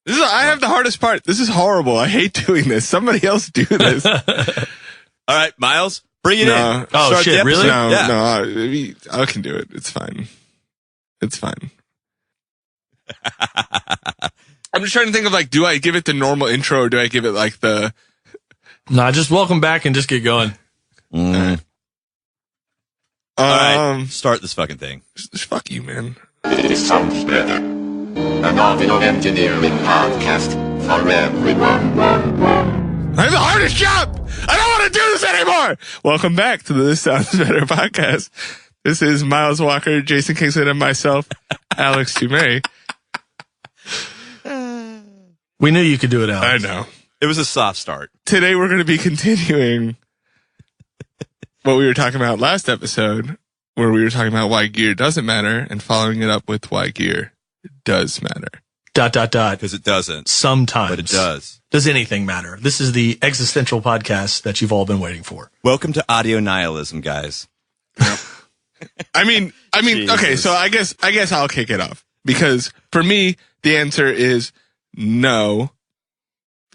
I have the hardest part. This is horrible. I hate doing this. Somebody else do this. All right, Miles, bring it in. Oh, shit, really? No, Yeah. no, I can do it. It's fine. It's fine. I'm just trying to think of, like, do I give it the normal intro or do I give it, like, the... Nah, just welcome back and just get going. All right, start this fucking thing. Fuck you, man. It sounds better. An audio engineering podcast for everyone. I have the hardest job! I don't want to do this anymore! Welcome back to the This Sounds Better podcast. This is Miles Walker, Jason Kingsland, and myself, Alex Tumay. We knew you could do it, Alex. I know. It was a soft start. Today we're going to be continuing what we were talking about last episode, where we were talking about why gear doesn't matter, and following it up with why gear does matter. ... Because it doesn't. Sometimes. But it does. Does anything matter? This is the existential podcast that you've all been waiting for. Welcome to audio nihilism, guys. I mean, okay, so I guess I'll kick it off. Because for me, the answer is no,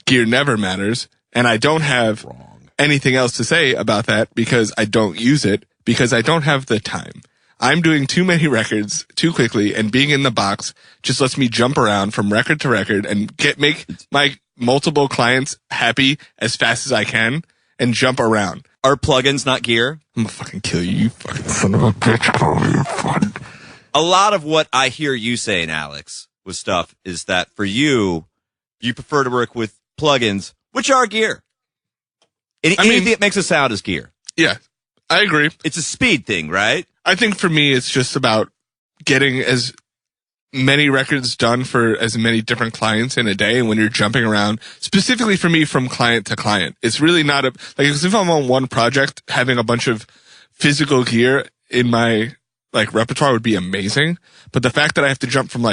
gear never matters. And I don't have anything else to say about that because I don't use it, because I don't have the time. I'm doing too many records too quickly, and being in the box just lets me jump around from record to record and make my multiple clients happy as fast as I can and jump around. Are plugins not gear? I'm gonna fucking kill you, you fucking son of a bitch. A lot of what I hear you saying, Alex, with stuff is that for you prefer to work with plugins, which are gear. Anything that makes a sound is gear. Yeah, I agree. It's a speed thing, right? I think for me, it's just about getting as many records done for as many different clients in a day. And when you're jumping around, specifically for me, from client to client, it's really not because if I'm on one project, having a bunch of physical gear in my repertoire would be amazing. But the fact that I have to jump from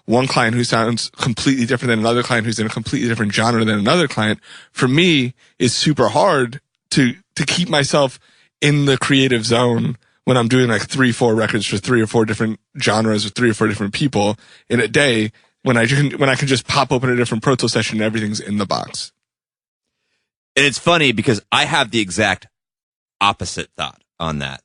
one client who sounds completely different than another client who's in a completely different genre than another client, for me is super hard to keep myself in the creative zone when I'm doing 3-4 records for 3 or 4 different genres with 3 or 4 different people in a day, when I can just pop open a different Pro Tool session and everything's in the box. And it's funny because I have the exact opposite thought on that.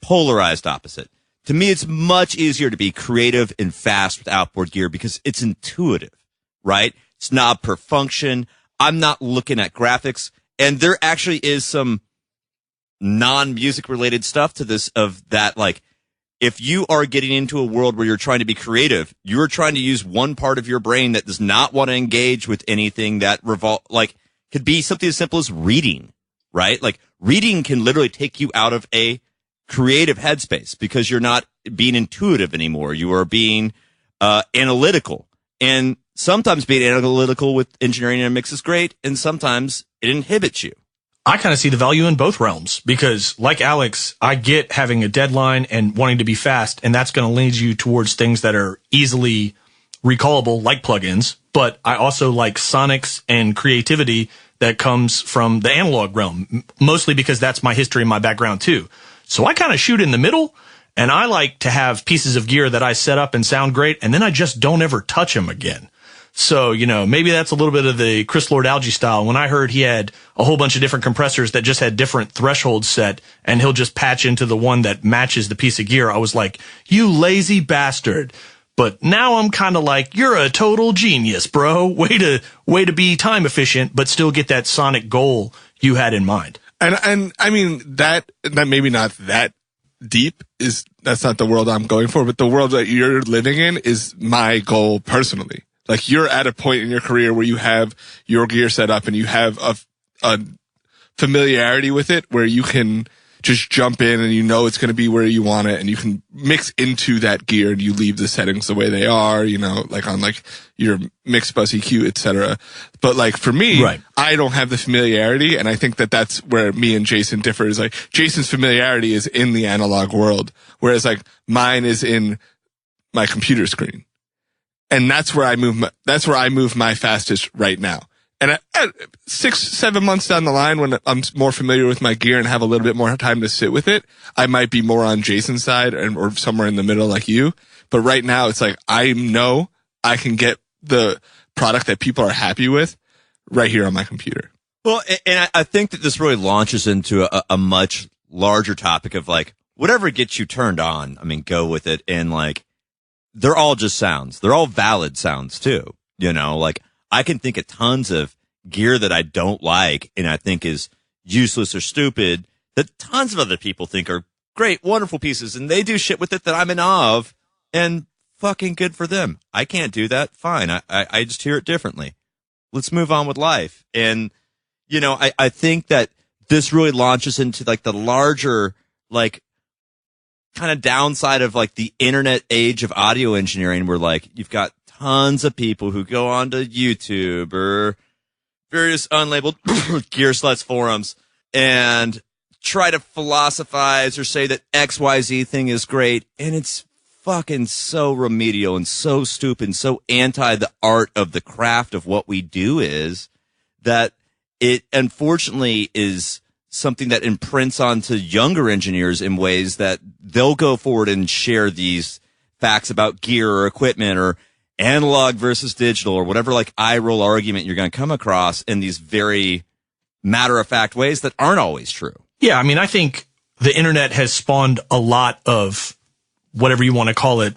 Polarized opposite. To me, it's much easier to be creative and fast with outboard gear because it's intuitive, right? It's knob per function. I'm not looking at graphics. And there actually is some non-music related stuff to this of that, if you are getting into a world where you're trying to be creative, you're trying to use one part of your brain that does not want to engage with anything that could be something as simple as reading, right? Reading can literally take you out of a creative headspace because you're not being intuitive anymore. You are being analytical. And sometimes being analytical with engineering and mix is great, and sometimes it inhibits you. I kind of see the value in both realms because, like Alex, I get having a deadline and wanting to be fast, and that's going to lead you towards things that are easily recallable, like plugins. But I also like sonics and creativity that comes from the analog realm, mostly because that's my history and my background too. So I kind of shoot in the middle, and I like to have pieces of gear that I set up and sound great, and then I just don't ever touch them again. So, maybe that's a little bit of the Chris Lord-Alge style. When I heard he had a whole bunch of different compressors that just had different thresholds set, and he'll just patch into the one that matches the piece of gear, I was like, you lazy bastard. But now I'm kind of like, you're a total genius, bro. Way to be time efficient, but still get that sonic goal you had in mind. And I mean, that maybe not that deep that's not the world I'm going for, but the world that you're living in is my goal personally. You're at a point in your career where you have your gear set up and you have a familiarity with it where you can just jump in and it's going to be where you want it, and you can mix into that gear and you leave the settings the way they are, on your mix bus EQ, etc. But for me, right, I don't have the familiarity, and I think that that's where me and Jason differ. Is Jason's familiarity is in the analog world, whereas mine is in my computer screen. And that's where I move my fastest right now. And at 6-7 months down the line, when I'm more familiar with my gear and have a little bit more time to sit with it, I might be more on Jason's side or somewhere in the middle like you. But right now, it's I know I can get the product that people are happy with right here on my computer. Well, and I think that this really launches into a much larger topic of like, whatever gets you turned on, I mean, go with it. And like, they're all just sounds. They're all valid sounds too. You know, like I can think of tons of gear that I don't like and I think is useless or stupid that tons of other people think are great, wonderful pieces. And they do shit with it that I'm in awe of, and fucking good for them. I can't do that. Fine. I just hear it differently. Let's move on with life. And, you know, I think that this really launches into like the larger, like, kind of downside of like the internet age of audio engineering, where like you've got tons of people who go onto YouTube or various unlabeled gear sluts forums and try to philosophize or say that XYZ thing is great. And it's fucking so remedial and so stupid and so anti the art of the craft of what we do is that it unfortunately is something that imprints onto younger engineers in ways that they'll go forward and share these facts about gear or equipment or analog versus digital or whatever like eye roll argument you're going to come across in these very matter of fact ways that aren't always true. Yeah, I mean, I think the internet has spawned a lot of whatever you want to call it,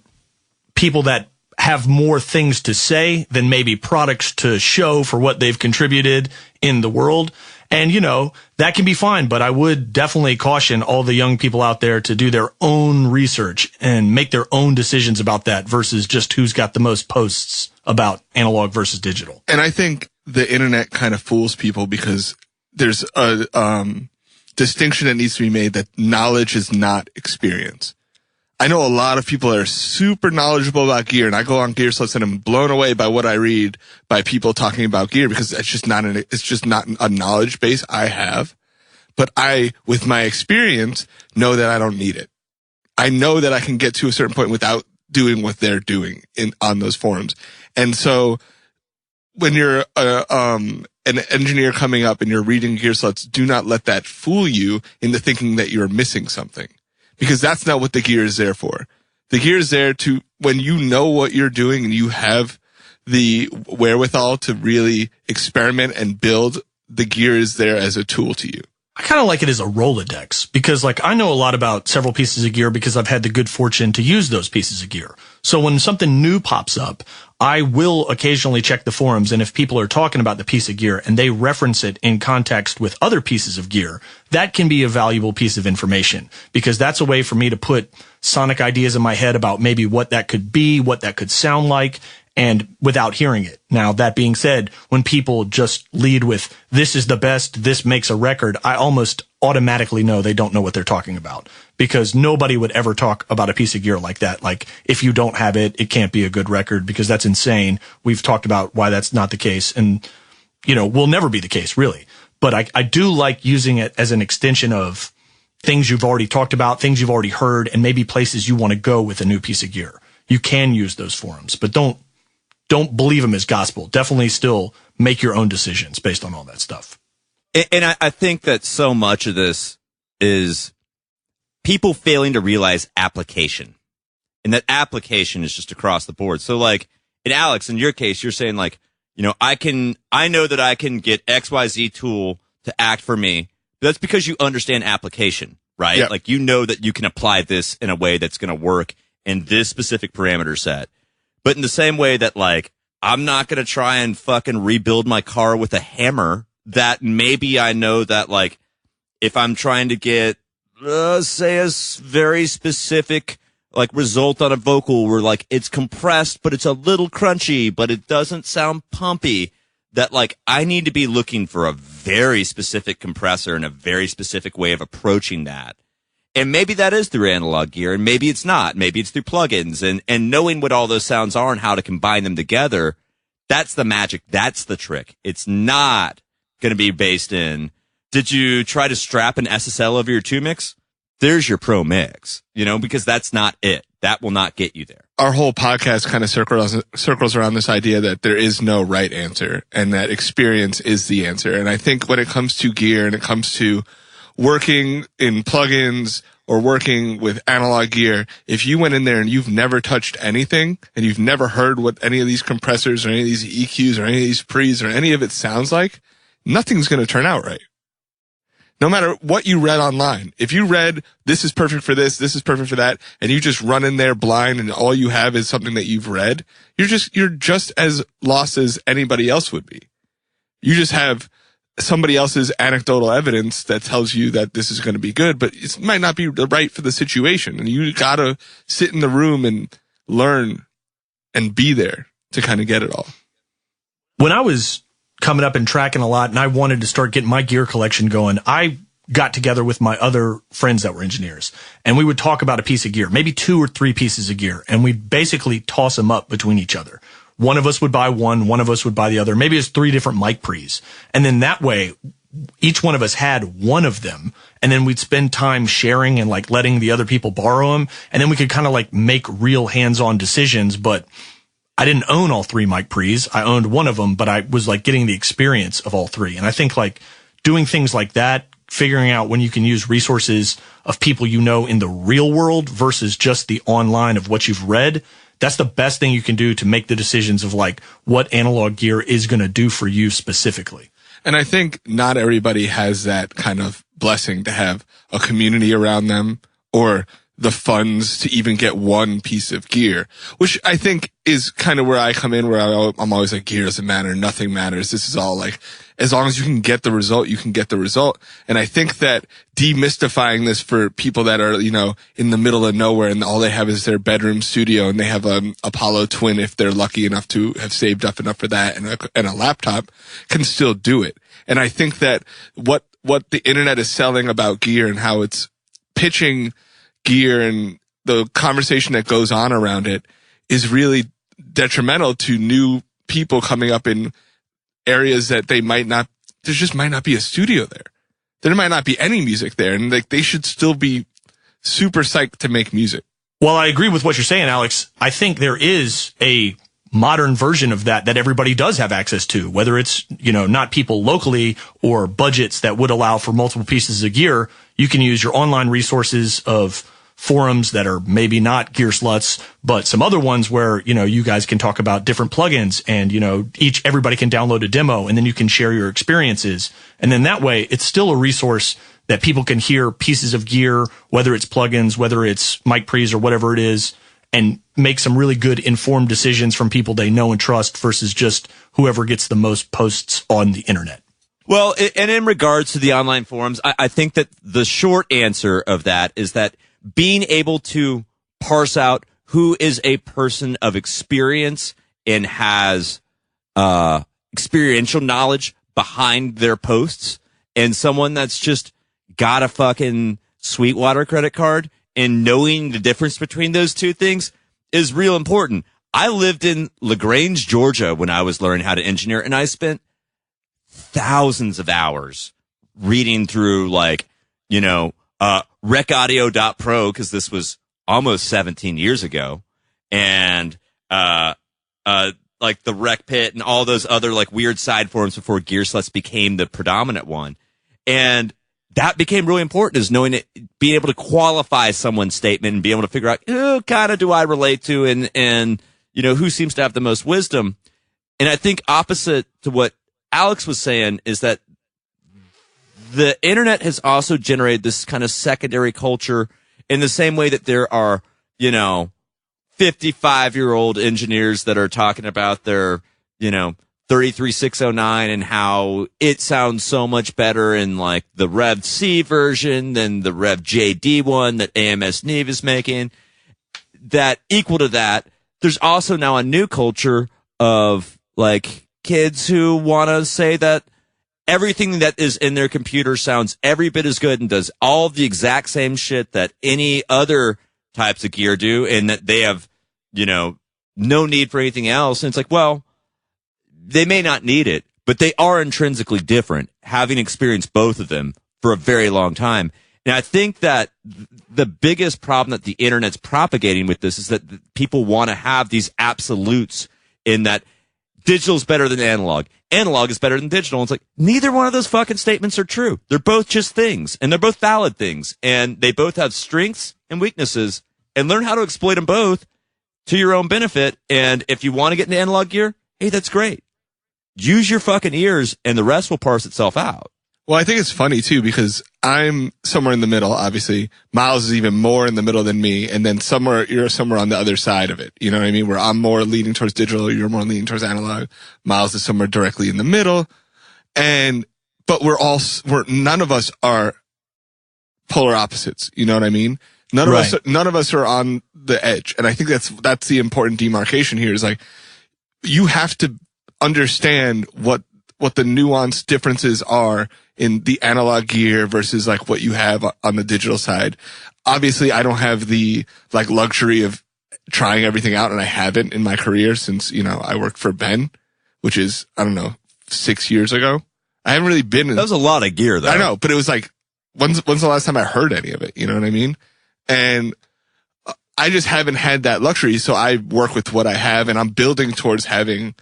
people that have more things to say than maybe products to show for what they've contributed in the world. And, you know, that can be fine, but I would definitely caution all the young people out there to do their own research and make their own decisions about that versus just who's got the most posts about analog versus digital. And I think the internet kind of fools people because there's a distinction that needs to be made that knowledge is not experience. I know a lot of people that are super knowledgeable about gear, and I go on Gear Sluts and I'm blown away by what I read by people talking about gear because it's just not a knowledge base I have. But I, with my experience, know that I don't need it. I know that I can get to a certain point without doing what they're doing on those forums. And so when you're an engineer coming up and you're reading Gear Sluts, do not let that fool you into thinking that you're missing something. Because that's not what the gear is there for. The gear is there to, when you know what you're doing and you have the wherewithal to really experiment and build, the gear is there as a tool to you. I kind of like it as a Rolodex because like I know a lot about several pieces of gear because I've had the good fortune to use those pieces of gear. So when something new pops up, I will occasionally check the forums, and if people are talking about the piece of gear and they reference it in context with other pieces of gear, that can be a valuable piece of information because that's a way for me to put sonic ideas in my head about maybe what that could be, what that could sound like, and without hearing it. Now, that being said, when people just lead with, this is the best, this makes a record, I almost automatically know they don't know what they're talking about because nobody would ever talk about a piece of gear like that. Like, if you don't have it, it can't be a good record because that's insane. We've talked about why that's not the case and, you know, will never be the case, really. But I do like using it as an extension of things you've already talked about, things you've already heard, and maybe places you want to go with a new piece of gear. You can use those forums, but don't believe them as gospel. Definitely still make your own decisions based on all that stuff. And I think that so much of this is people failing to realize application. And that application is just across the board. So like, in Alex, in your case, you're saying like, you know, I know that I can get XYZ tool to act for me. But that's because you understand application, right? Yep. Like, you know that you can apply this in a way that's going to work in this specific parameter set. But in the same way that, like, I'm not going to try and fucking rebuild my car with a hammer, that maybe I know that, like, if I'm trying to get, say, a very specific, like, result on a vocal where, like, it's compressed, but it's a little crunchy, but it doesn't sound pumpy, that, like, I need to be looking for a very specific compressor and a very specific way of approaching that. And maybe that is through analog gear, and maybe it's not. Maybe it's through plugins, and knowing what all those sounds are and how to combine them together, that's the magic. That's the trick. It's not going to be based in, did you try to strap an SSL over your 2-mix? There's your pro mix, you know, because that's not it. That will not get you there. Our whole podcast kind of circles around this idea that there is no right answer and that experience is the answer. And I think when it comes to gear and it comes to working in plugins or working with analog gear, if you went in there and you've never touched anything and you've never heard what any of these compressors or any of these EQs or any of these pre's or any of it sounds like, nothing's going to turn out right. No matter what you read online. If you read, this is perfect for this is perfect for that, and you just run in there blind and all you have is something that you've read, you're just as lost as anybody else would be. You just have somebody else's anecdotal evidence that tells you that this is going to be good, but it might not be right for the situation. And you got to sit in the room and learn and be there to kind of get it all. When I was coming up and tracking a lot and I wanted to start getting my gear collection going, I got together with my other friends that were engineers, and we would talk about a piece of gear, maybe 2 or 3 pieces of gear, and we'd basically toss them up between each other. One of us would buy one of us would buy the other. Maybe it's 3 different mic pre's. And then that way, each one of us had one of them, and then we'd spend time sharing and like letting the other people borrow them. And then we could kind of like make real hands-on decisions. But I didn't own all 3 mic pre's. I owned one of them, but I was like getting the experience of all 3. And I think like doing things like that, figuring out when you can use resources of people you know in the real world versus just the online of what you've read, that's the best thing you can do to make the decisions of like what analog gear is going to do for you specifically. And I think not everybody has that kind of blessing to have a community around them or the funds to even get one piece of gear, which I think is kind of where I come in, where I'm always like, gear doesn't matter. Nothing matters. This is all like, as long as you can get the result, you can get the result. And I think that demystifying this for people that are, in the middle of nowhere and all they have is their bedroom studio and they have an Apollo Twin, if they're lucky enough to have saved up enough for that, and a laptop, can still do it. And I think that what the internet is selling about gear and how it's pitching gear and the conversation that goes on around it is really detrimental to new people coming up in areas that there just might not be a studio there. There might not be any music there, and like they should still be super psyched to make music. Well, I agree with what you're saying, Alex. I think there is a modern version of that everybody does have access to, whether it's, not people locally or budgets that would allow for multiple pieces of gear. You can use your online resources of forums that are maybe not gear sluts, but some other ones where, you guys can talk about different plugins and, everybody can download a demo and then you can share your experiences. And then that way it's still a resource that people can hear pieces of gear, whether it's plugins, whether it's mic pre's or whatever it is, and make some really good informed decisions from people they know and trust versus just whoever gets the most posts on the internet. Well, and in regards to the online forums, I think that the short answer of that is that being able to parse out who is a person of experience and has experiential knowledge behind their posts and someone that's just got a fucking Sweetwater credit card, and knowing the difference between those two things is real important. I lived in LaGrange, Georgia when I was learning how to engineer, and I spent thousands of hours reading through recaudio.pro, because this was almost 17 years ago, and like the Rec Pit and all those other like weird side forums before Gearsluts became the predominant one. And that became really important, is knowing it, being able to qualify someone's statement and being able to figure out who kind of do I relate to and who seems to have the most wisdom. And I think opposite to what Alex was saying is that the internet has also generated this kind of secondary culture in the same way that there are, 55-year-old engineers that are talking about their, 33609 and how it sounds so much better in like the Rev C version than the Rev JD one that AMS Neve is making. That equal to that, there's also now a new culture of like kids who want to say that everything that is in their computer sounds every bit as good and does all the exact same shit that any other types of gear do, and that they have, no need for anything else. And it's like, well, they may not need it, but they are intrinsically different, having experienced both of them for a very long time. And I think that the biggest problem that the internet's propagating with this is that people want to have these absolutes, in that digital's better than analog. Analog is better than digital. And it's like, neither one of those fucking statements are true. They're both just things, and they're both valid things, and they both have strengths and weaknesses, and learn how to exploit them both to your own benefit. And if you want to get into analog gear, hey, that's great. Use your fucking ears, and the rest will parse itself out. Well, I think it's funny too, because I'm somewhere in the middle, obviously. Miles is even more in the middle than me. And then you're somewhere on the other side of it. You know what I mean? Where I'm more leaning towards digital, you're more leaning towards analog. Miles is somewhere directly in the middle. But none of us are polar opposites. You know what I mean? None of us are on the edge. And I think that's the important demarcation here, is like, you have to understand what the nuanced differences are in the analog gear versus like what you have on the digital side. Obviously, I don't have the like luxury of trying everything out, and I haven't in my career since, I worked for Ben, which is, I don't know, 6 years ago. I haven't really been in. That was a lot of gear though. I know, but it was like, when's the last time I heard any of it? You know what I mean? And I just haven't had that luxury. So I work with what I have, and I'm building towards having,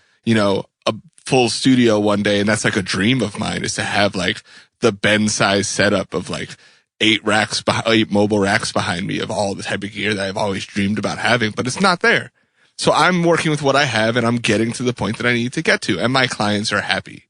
a full studio one day. And that's like a dream of mine, is to have like the Ben size setup of like 8 mobile racks behind me of all the type of gear that I've always dreamed about having, but it's not there. So I'm working with what I have, and I'm getting to the point that I need to get to, and my clients are happy.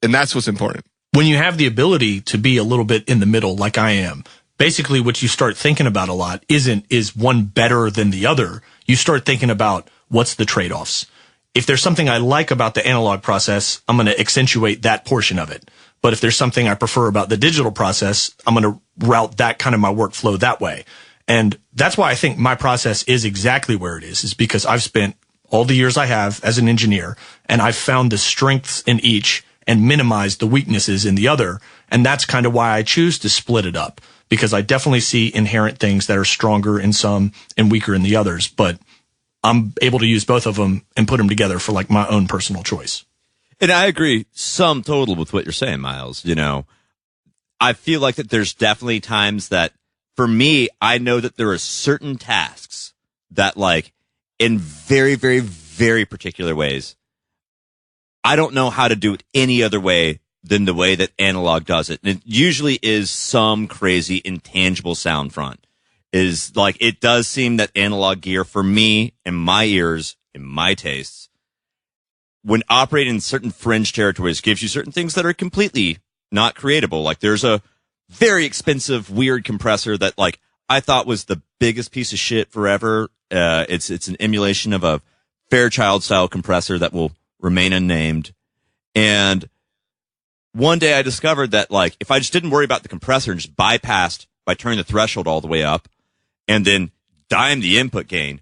And that's what's important. When you have the ability to be a little bit in the middle, like I am, basically what you start thinking about a lot is one better than the other. You start thinking about what's the trade-offs. If there's something I like about the analog process, I'm going to accentuate that portion of it. But if there's something I prefer about the digital process, I'm going to route that kind of my workflow that way. And that's why I think my process is exactly where it is because I've spent all the years I have as an engineer, and I've found the strengths in each and minimized the weaknesses in the other. And that's kind of why I choose to split it up, because I definitely see inherent things that are stronger in some and weaker in the others. But I'm able to use both of them and put them together for like my own personal choice. And I agree sum total with what you're saying, Miles. I feel like that there's definitely times that for me, I know that there are certain tasks that like in very, very, very particular ways, I don't know how to do it any other way than the way that analog does it. And it usually is some crazy intangible sound front. Is like, it does seem that analog gear for me and my ears and my tastes, when operating in certain fringe territories, gives you certain things that are completely not creatable. Like there's a very expensive, weird compressor that like I thought was the biggest piece of shit forever. It's an emulation of a Fairchild style compressor that will remain unnamed. And one day I discovered that like if I just didn't worry about the compressor and just bypassed by turning the threshold all the way up and then dime the input gain,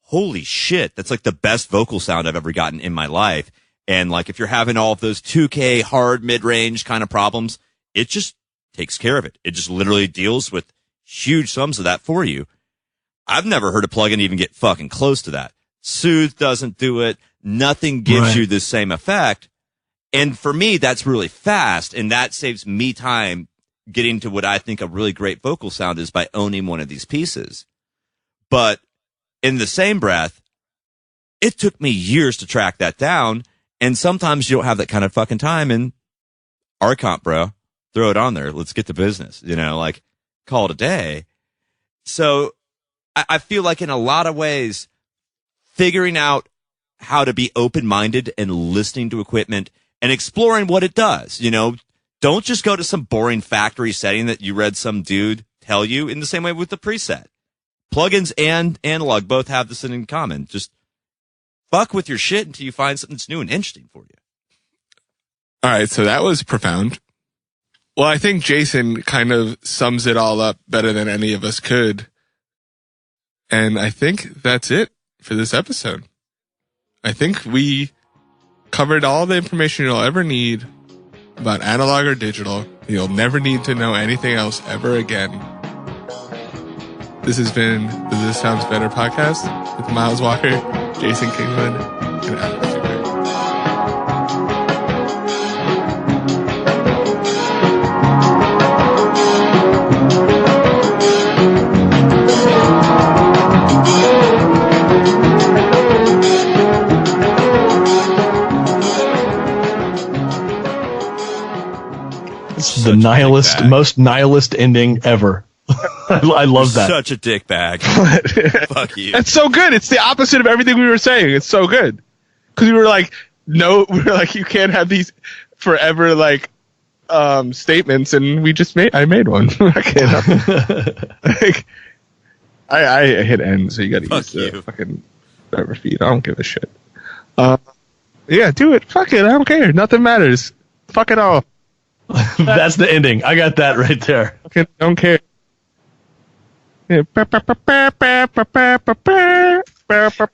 holy shit, that's like the best vocal sound I've ever gotten in my life. And like if you're having all of those 2K hard mid-range kind of problems, it just takes care of it. It just literally deals with huge sums of that for you. I've never heard a plugin even get fucking close to that. Soothe doesn't do it. Nothing gives you the same effect. And for me, that's really fast, and that saves me time getting to what I think a really great vocal sound is by owning one of these pieces. But in the same breath, it took me years to track that down, and sometimes you don't have that kind of fucking time, and RComp, bro, throw it on there. Let's get to business, like call it a day. So I feel like in a lot of ways, figuring out how to be open-minded and listening to equipment and exploring what it does, don't just go to some boring factory setting that you read some dude tell you. In the same way with the preset. Plugins and analog both have this in common. Just fuck with your shit until you find something that's new and interesting for you. All right, so that was profound. Well, I think Jason kind of sums it all up better than any of us could. And I think that's it for this episode. I think we covered all the information you'll ever need about analog or digital. You'll never need to know anything else ever again. This has been the This Sounds Better podcast with Miles Walker, Jason Kingsland, and Alex. The nihilist, most nihilist ending ever. I love that. Such a dick bag. Fuck you. It's so good. It's the opposite of everything we were saying. It's so good. Because we were like, no, we were like, you can't have these forever, like, statements, and I made one. I hit end, so you gotta use the fucking whatever feed. I don't give a shit. Yeah, do it. Fuck it. I don't care. Nothing matters. Fuck it all. That's the ending. I got that right there. Fucking don't care.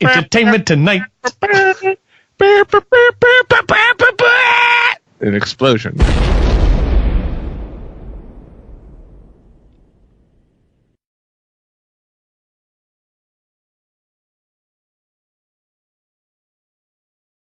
Entertainment tonight. An explosion.